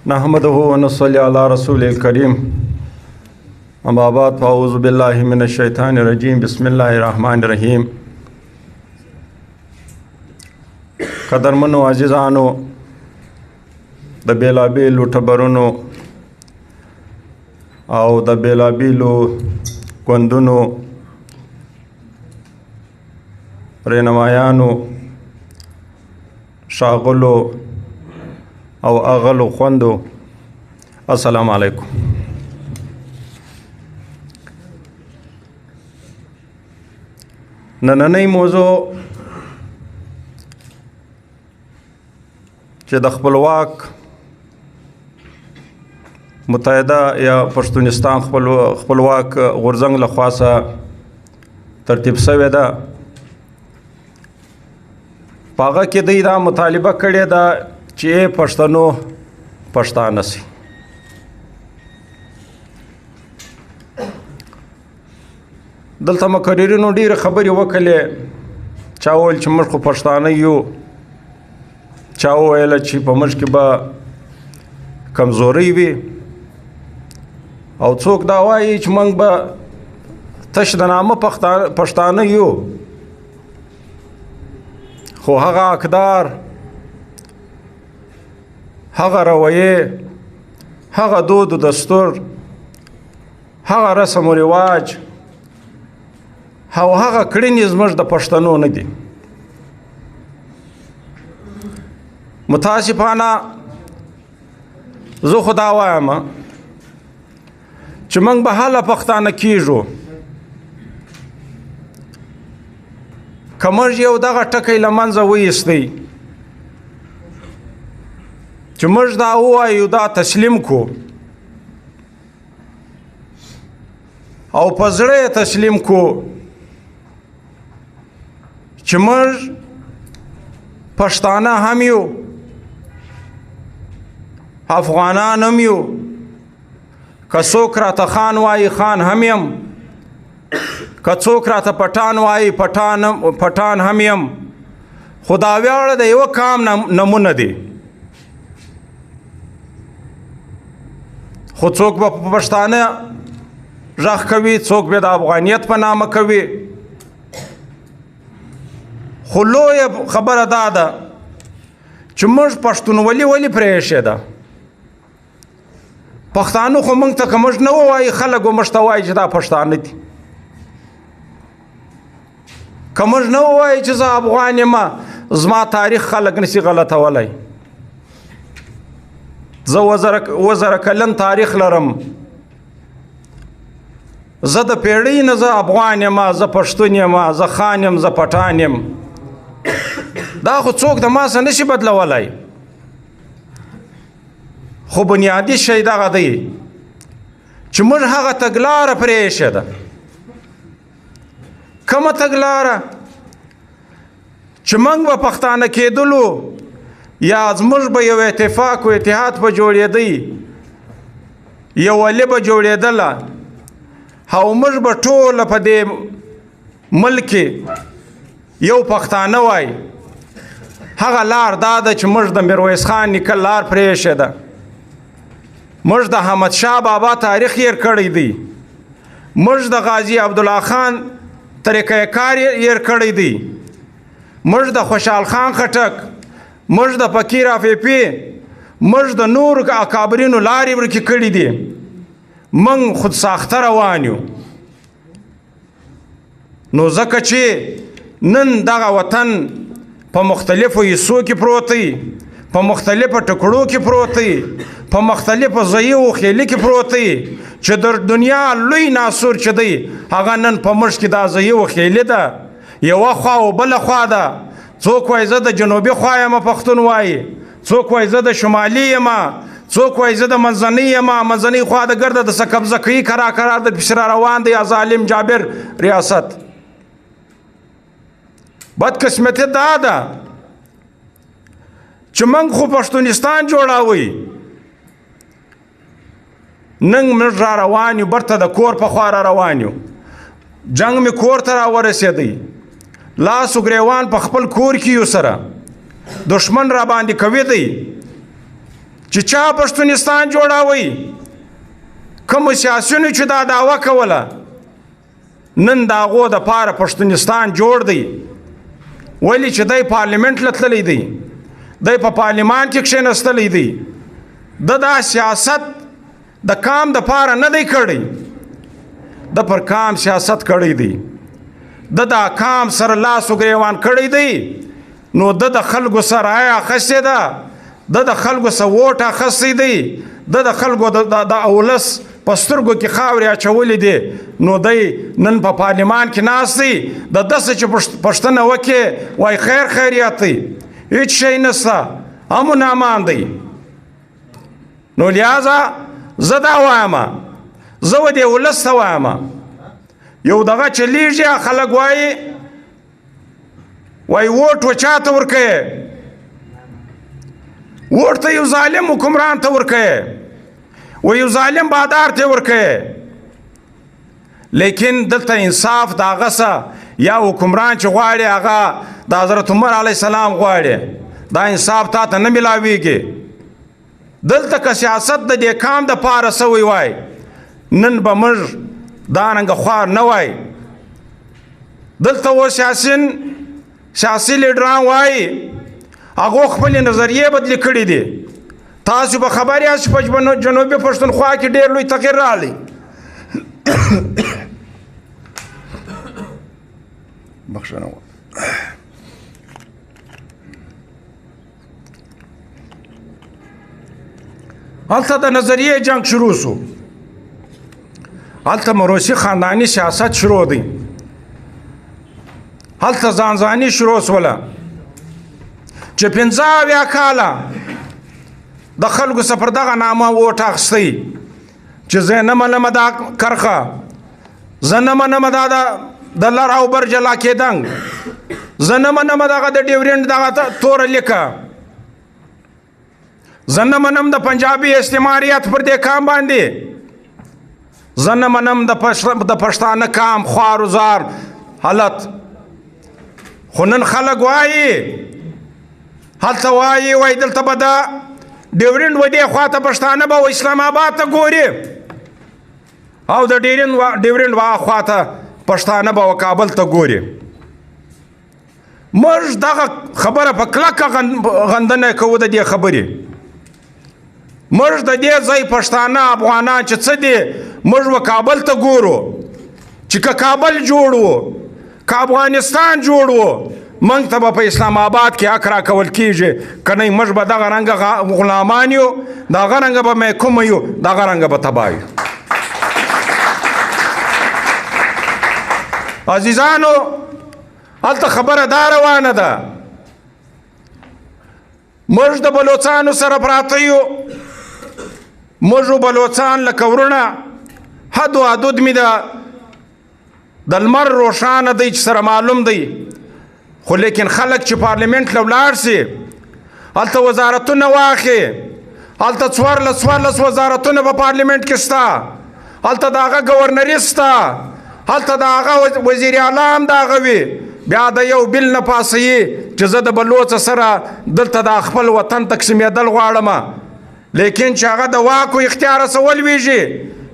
नहमदहु व नस्सल्ली अला रसूलिल करीम अम्मा बाद फ़अऊज़ु बिल्लाहि मिनश शैतानिर रजीम बिस्मिल्लाहिर रहमानिर रहीम। कदरमनो अज़ीज़ानो द बेलाबेलु टबरुनो और द बेलाबेलु गुंदुनो रहनुमायानो शागलो और अगलो खुंदो अस्सलामु अलैकुम। नननी मौजू چې د خپلواک متحده یا پښتونستان خپلواک غورځنګ له خاصه ترتیب شوی ده، پاغه کې دوی دا مطالبه کړې ده چې پښتنو پښتانه سي. دلته مقررینو ډېرې خبرې وکړې، چا وویل چې موږ خو پښتانه یو، چا وویل چې په موږ کې به کمزوري وي، او څوک دا وایي چې موږ به تش د نامه پښتانه یو، خو هغه اقدار، هغه رویه، هغه دود و دستور، هغه رسم و رواج او هغه کړنې زموږ د پښتنو نه دي. متاسفانه زه خو دا وایم چې موږ به هله پښتانه کیږو که موږ یو دغه ټکی له منځه وایستی چې موږ دا ووایو، دا تسلیم کو او په زړه یې تسلیم کو چې موږ پښتانه هم یو، افغانان هم یو، که څوک راته خان وایي خان هم یم، که څوک راته پټان وایي پټان هم یم، خو دا ویاړه د یوه قام نمونه دی. خو څوک به په پښتانه غږ کوي، څوک به د افغانیت په نامه کوي، خو لویه خبره دا ده چې موږ پښتونولي ولې پرېښې ده. پښتانه خو موږ ته که موږ نه ووایي، خلک به موږ ته وایي چې دا پښتانه دي. که موږ نه ووایي چې زه افغان یم، زما تاریخ خلک نشي غلطولی. زه 2000 کلن تاریخ لرم، زه د پیړۍ نه زه افغان یم، زه پښتون یم، زه خان یم، زه پټان یم. دا خو څوک د ما څخه نشي بدلولی. خو بنیادي شی دغه دی چې موږ هغه تګلاره پرېښې ده. کومه تګلاره چې موږ به پښتانه کېدلو، یا زموږ به یو اتفاق و اتحاد به جوړېدی، یووالی به جوړېدله، او موږ به ټوله په دې ملک یو پښتانه وای. هغه لار دا ده چې موږ د میرویس خان نیکه لار پرېښې ده، موږ د احمدشاه بابا تاریخ هیر کړی دی، موږ د غازی عبدالله خان طریقه کار هیر کړی دی، موږ د خوشحال خان خټک، موږ د فقیر افیپی، موږ د نور اکابرینو لارې ورکې کړي دي. موږ خود ساخته روان یو. نو ځکه چې نن دغه وطن په مختلفو حصو کې پروت دی، په مختلفو ټکړو کې پروت دی، په مختلفو ځایو خیلي کې پروت دی، چې د دنیا لوی ناصر چې دی هغه نن په موږ کې دا ځایو خیلي ده، یوه خوا او بله خوا ده. څوک وایي زه د جنوبي خوا یم پښتون وایي، څوک وایي زه د شمالي یم، څوک وایي زه د منځنۍ یم. منځنۍ خوا د ګرده د څه قبضه کوي، کرار د پسې را روان دی ظالم جابر ریاست. بدقسمتي دا ده چې موږ خو پښتونستان جوړوي، نن موږ را روان یو، برته د کور په خوا را روان یو. جنګ مې کور ته را ورسېدی، لاس و ګریوان په خپل کور کې یو سره دشمن را باندې کوي دی چې چې چا پښتونستان جوړاوی کوم سیاسیونو چې دا دعوه کوله نن د هغو دپاره پښتونستان جوړ دی ولې چې دی پارلیمنټ له تللی دی دی په پارلمان کې کښېنستلی دی دا سیاست د کام دپاره نه دی کړی د پر کام سیاست کړی دی دا کام سره لاس و ګریوان کړی دی نو د خلکو سره رایه اخیستې ده د خلکو سره ووټ اخیستی دی د خلکو د اولس په سترګو کې خاورې اچولې دي نو دی نن په پارلمان کې ناست دی د داسې چې پوښتنه وکړي وایي خیر خیریت دی هیڅ شی نشته امن امان دی نو لہذا زه دا وایم زه و دې ولس ته وایم یو دغه چلیږي خلک وایي ووټ و چاته ورکوې ووټ ته یو ظالم حکمران ته ورکوې و یو ظالم بادار ته ورکوې لیکن دلته انصاف د هغه څه یا حکمران چې غواړي هغه د حضرت عمر علیه السلام غواړي دا انصاف تا ته نه میلاویږي دلته که سیاست د دې کام دپاره سوی وای نن به موږ دارنګه خوار نه وای دلته و سیاسي لیډران وایي هغو خپلې نظریې بدلې کړي دي تاسو به خبر یاست چې په جنوبي پښتونخوا کې ډېر لوی تغیر راغلی بخښنه هلته د نظریې جنگ شروع سو هلته موروثي خانداني سیاست شروع دی هلته ځانځاني شروع سوله چې 15 کاله د خلکو څخه پر دغه نامه ووټ اخیستی چې زه نه منم دا کرښه زه نه منم دا د لر او بر جلا کېدنګ زه نه منم دغه د ډیورنډ دغه توره لیکه زه نه منم د پنجابي استعماریت پر دې کام باندې زه نه منم د پښتانه کام خوار و زار حالت خو نن خلک وایي هلته وایي دلته به د ډیورنډ و دې خواته پښتانه به اسلام آباد ته ګوري او د ډیورنډ وا خواته پښتانه به کابل ته ګوري موږ دغه خبره په کلکه غندنه کوو د دې خبرې موږ د دې ځای پښتانه افغانان چې څه دي موږ و کابل ته ګورو چې که کابل جوړ و که افغانستان جوړ و موږ ته به په اسلام آباد کې حق راکول کېږي که نه موږ به دغه رنګه غلامان یو دغه رنګه به محکوم یو دغه رنګه به تباه یو عزیزانو هلته خبره دا روانه ده موږ د بلوڅانو سره پراته یو موږ بلوڅان لکه ورونه حد و حدود مې د لمر روښانه دی چې سره معلوم دی خو لیکن خلک چې پارلیمنټ له ولاړ سي هلته وزارتونه واخلي هلته 14 وزارتونه په پارلیمنټ کې شته هلته د هغه ګورنري شته هلته د هغه وزیر اعلی هم د هغه وي بیا د یو بل نه پاسوي چې زه د بلوڅ سره دلته د خپل وطن تقسیمېدل غواړم لیکن چې هغه د واکو اختیار څه ولویږي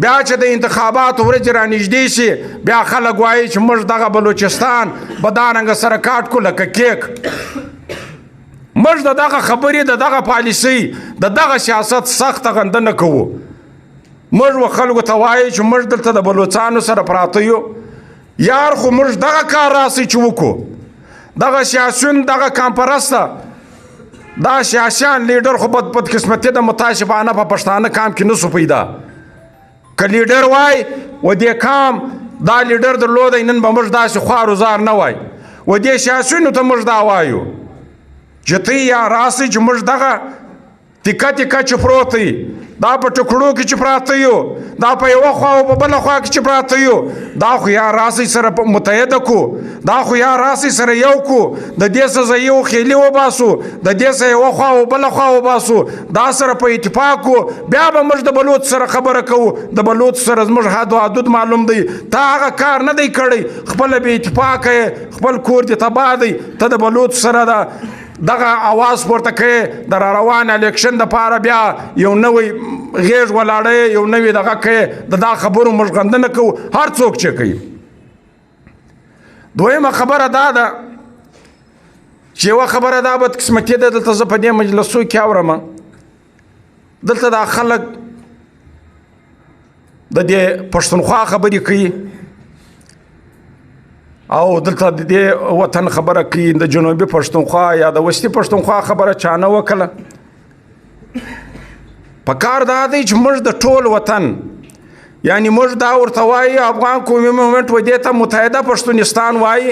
بیا چې د انتخاباتو ورځې رانږدې شي بیا خلک وایي چې موږ دغه بلوچستان به دارنګه سره کاټ کړو لکه کیک موږ د دغه خبرې د دغه پالیسۍ د دغه سیاست سخته غندنه کوو موږ و خلکو ته وایو چې موږ دلته د بلوڅانو سره پراته یو یار خو موږ دغه کار راسئ چې وکړو دغه سیاسیون دغه کامپرسته دا سیاسیان لیډر خو بدقسمتي د متاسفانه په پښتانه کام کې نسو پیدا که لیډر وای و دې کام دا لیډر درلودی نن به موږ داسې خوار و زار نه وای و دې سیاسیونو ته موږ دا وایو چې ته یا راسئ چې موږ دغه تیکه تیکه چې پروت دی دا په ټکړو کې چې پراته یو دا په یوه خوا او په بله خوا کې چې پراته یو دا خو یا راسئ سره متحده کو دا خو یا راسئ سره یو کو د دې څخه یو خیلي وباسو د دې څخه یوه خوا او بله خوا وباسو دا سره په اتفاق کو بیا به موږ د بلوڅ سره خبره کوو د بلوڅ سره زموږ حد و حدود معلوم دی تا هغه کار نه دی کړی خپله بې اتفاقه یې خپل کور دې تباه دی ته د بلوڅ سره دغه اواز پورته کوې د را روان الیکشن دپاره بیا یو نوی غیږ ولاړی یو نوی دغه کوې د دا خبرو موږ غندنه کوو هر څوک چې کوي. دویمه خبره دا ده چې یوه خبره دا بدقسمتي ده دلته زه په دې مجلسو کې اورم دلته دا خلک د دې پښتونخوا خبرې کوي او دلته د دې وطن خبره کوي د جنوبي پښتونخوا یا د وسطي پښتونخوا خبره چا نه وکړه. پکار دا دی چې موږ د ټول وطن یعنی موږ دا ورته وایي افغان قومي مومنټ و دې ته متحده پښتونستان وایي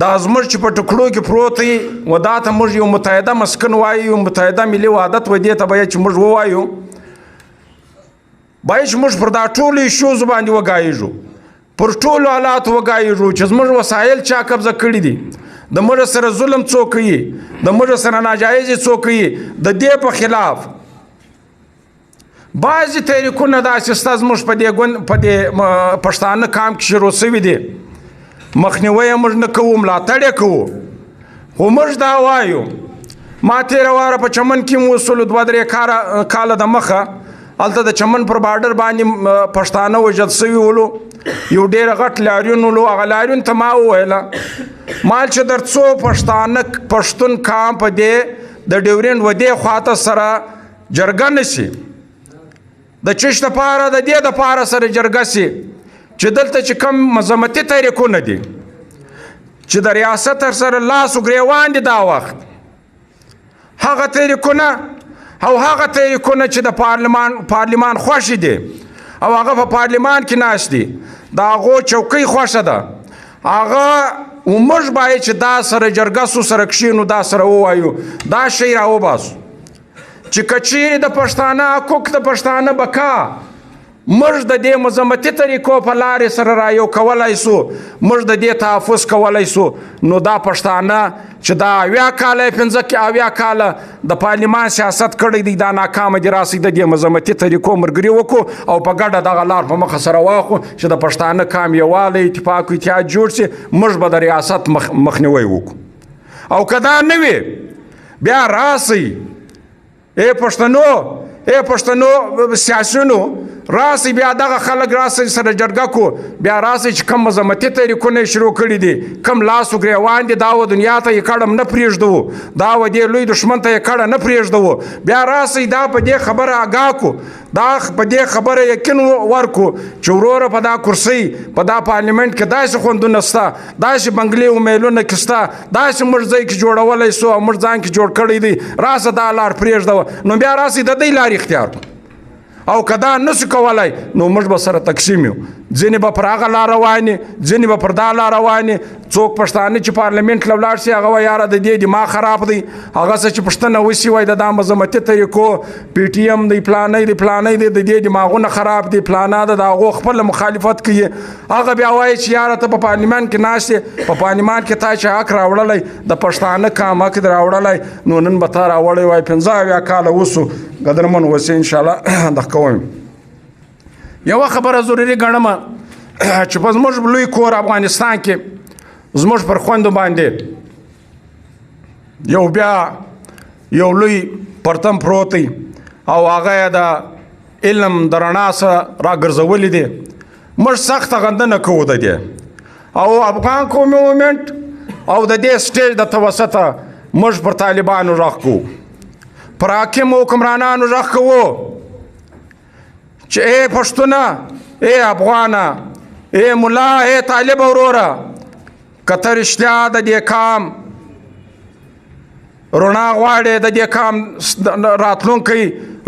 دا زموږ چې په ټکړو کې پروت وي و دا ته موږ یو متحده مسکن وایو یو متحده ملي وحدت و دې ته باید چې موږ ووایو باید چې موږ پر دا ټولو ایشوز باندې وګایږو پر ټولو حالاتو وګایږو چې زموږ وسایل چا قبضه کړي دي د موږ سره ظلم څوک کوي د موږ سره ناجایزې څوک کوي د دې په خلاف بعضې تحریکونه داسې سته زموږ په دې پښتانه کام کې شروع سوي دي مخنیوی یې موږ نه کوو ملاتړ یې کوو خو موږ دا وایو ما تېره واره په چمن کې وصلو 2-3 کاله د مخه هلته د چمن پر بارډر باندې پښتانه وژل سوي ولو یو ډېر غټ لاریون ولو هغه لاریون ته ما وویله ما چې در څو پښتانه پښتون کام په دې د ډیورنډ و دې خواته سره جرګه نه شي د چش دپاره د دې دپاره سره جرګه شي چې دلته چې کم مذمتي تحریکونه دي چې د ریاست سره لاس و ګریوان دي دا وخت هغه تحریکونه او هغه تحریکونه چې د پارلمان خوښې دي او هغه په پارلمان کې ناست دي د هغو چوکۍ خوښه ده هغه موږ باید چې دا سره جرګه سو سره کښېنو دا سره ووایو دا شی راوباسو چې که چیرې د پښتانه حقوق د پښتانه بقا موږ د دې مذمتي طریقو په لارې سره رایو کولی سو موږ د دې تحفظ کولی سو نو دا پښتانه چې دا 80 کاله 80 کاله د پارلمان سیاست کړی دی دا ناکامه دي راسئ د دې مذمتي طریقو ملګري وکړو او په ګډه دغه لار په مخه سره واخلو چې د پښتانه کام یووالی اتفاق و اتحاد جوړ شي موږ به د ریاست مخنیوی وکړو او که دا نه وي بیا راسئ پښتنو سیاسیونو راسئ بیا دغه خلک راسئ سره جرګه کو بیا راسئ چې کم مذمتي تحریکونه یې شروع کړي دي کم لاس و ګریوان دي دا و دنیا ته یې کړم نه پرېږدو دا و دې لوی دښمن ته یې کړه نه پرېږدو بیا راسئ دا په دې خبره آګاه کو دا په دې خبره یقین ورکو چې وروره په دا کرسۍ په دا پارلیمنټ کې داسې خوندونه شته داسې بنګلې و میلونه کې شته داسې موږ ځای کې جوړولی سو او موږ ځان کې جوړ کړی دی راسه دا لار پرېږدوه نو بیا راسئ د دې لارې اختیار کړو او که دا نسو کولی نو موږ به سره تقسیم یو ځینې به پر هغه لار روانې ځینې به پر دا لار روانې څوک پښتانه چې پارلمنټ له ولاړ شي هغه وایي یاره د دې دماغ خراب دی هغه څه چې پوښتنه وشي وایي د دا مذمتي طریقو پی ټي ایم دی فلانی دی د دې دماغونه خراب دي فلانا ده د هغو خپله مخالفت کوي هغه بیا وایي چې یاره ته په پارلمان کې ناست یې په پارلمان کې تا چې حق راوړلی د پښتانه کام حق دې راوړلی نو نن به تا راوړی وایي 15 کاله وسو قدرمن اوسئ انشاءالله دغه کوم یوه خبره ضروري ګڼم چې په زموږ لوی کور افغانستان کې زموږ پر خویندو باندې یو لوی پرتم پروت دی او هغه یې د علم د رڼا سره راګرځولی دی موږ سخته غندنه کوو د دې او افغان قومي مومنټ او د دې سټیج د توسطه موږ پر طالبانو غږ کوو پر حاکم حکمرانانو غږ کوو چې ای پښتونه ای افغانه ای ملا ای طالب وروره که ته رښتیا د دې کام رڼا غواړې د دې کام راتلونکی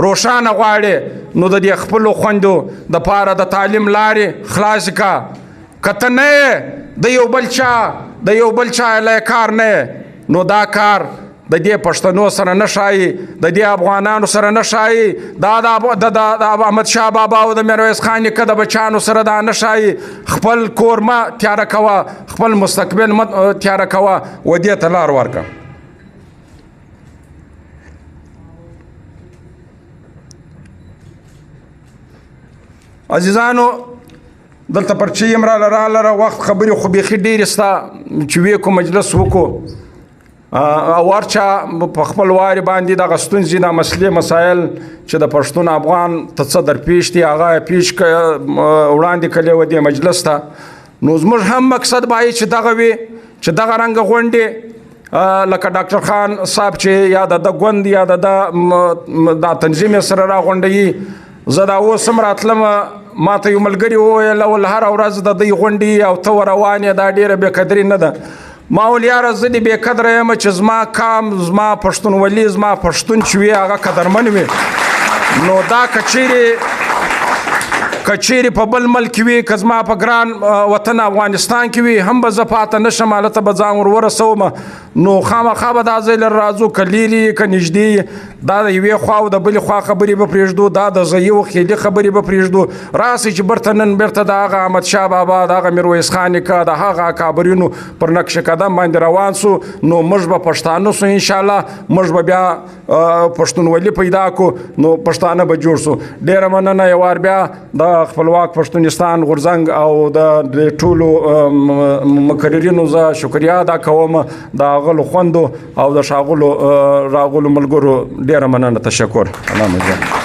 روښانه غواړې نو د دې خپلو خویندو دپاره د تعلیم لارې خلاصې که که ته نه یې د یو بل چا له کار نه نو دا کار د دې پښتنو سره نه ښایي د دې افغانانو سره نه ښایي دا د احمدشاه بابا او د میرویس خان نیکه د بچیانو سره دا نه ښایي خپل کور مه تیاره کوه خپل مستقبل مه تیاره کوه و دې ته لار ورکړه عزیزانو دلته پرچې یم راله وخت خبرې خو بیخي ډېرې سته چې ویې کو مجلس وکړو او ورچا په خپل واري باندې دغه ستونزې د مسلې مسایل چې د پښتون افغان ته څه درپېښ دي هغه پیش وړاندې کړی و دې مجلس ته نو زموږ هم مقصد باید چې دغه وي چې دغه رنګه غونډې لکه ډاکټر خان صاحب چې یا د ګوند یا د تنظیم سره راغونډوي زه دا اوس هم راتلم ما ته یو ملګري وویل ول هره ورځ د دوی غونډې او ته روان یې دا ډېره بېقدري نه ده ما ویل یاره زه دې بېقدره یم چې زما قام زما پښتونولي زما پښتون چې وي هغه قدرمن وي نو دا کچېرې په بل ملک وي که زما په ګران وطن افغانستان کې وي هم به زه پاته نه شم هلته به ځان ور ورسوم نو خامخا به دا ځای لر راځو که لرې که نږدې دا د یوې خوا او د بلې خوا خبرې به پرېږدو دا د ضیع و خیلي خبرې به پرېږدو راسئ چې برته نن بیرته د هغه احمدشاه بابا د هغه میرویس خان نیکه د هغه اکابرینو پر نقش قدم باندې روان سو نو موږ به پښتانه سو انشاءالله موږ به بیا پښتونولي پیدا کو نو پښتانه به جوړ سو ډېره مننه یو وار بیا د خپلواک پښتونستان غورځنګ او د ټولو مقررینو زه شکریا ادا کوم د هغلو خوندو او د ښاغلو راغلو ملګرو ډېره مننه تشکر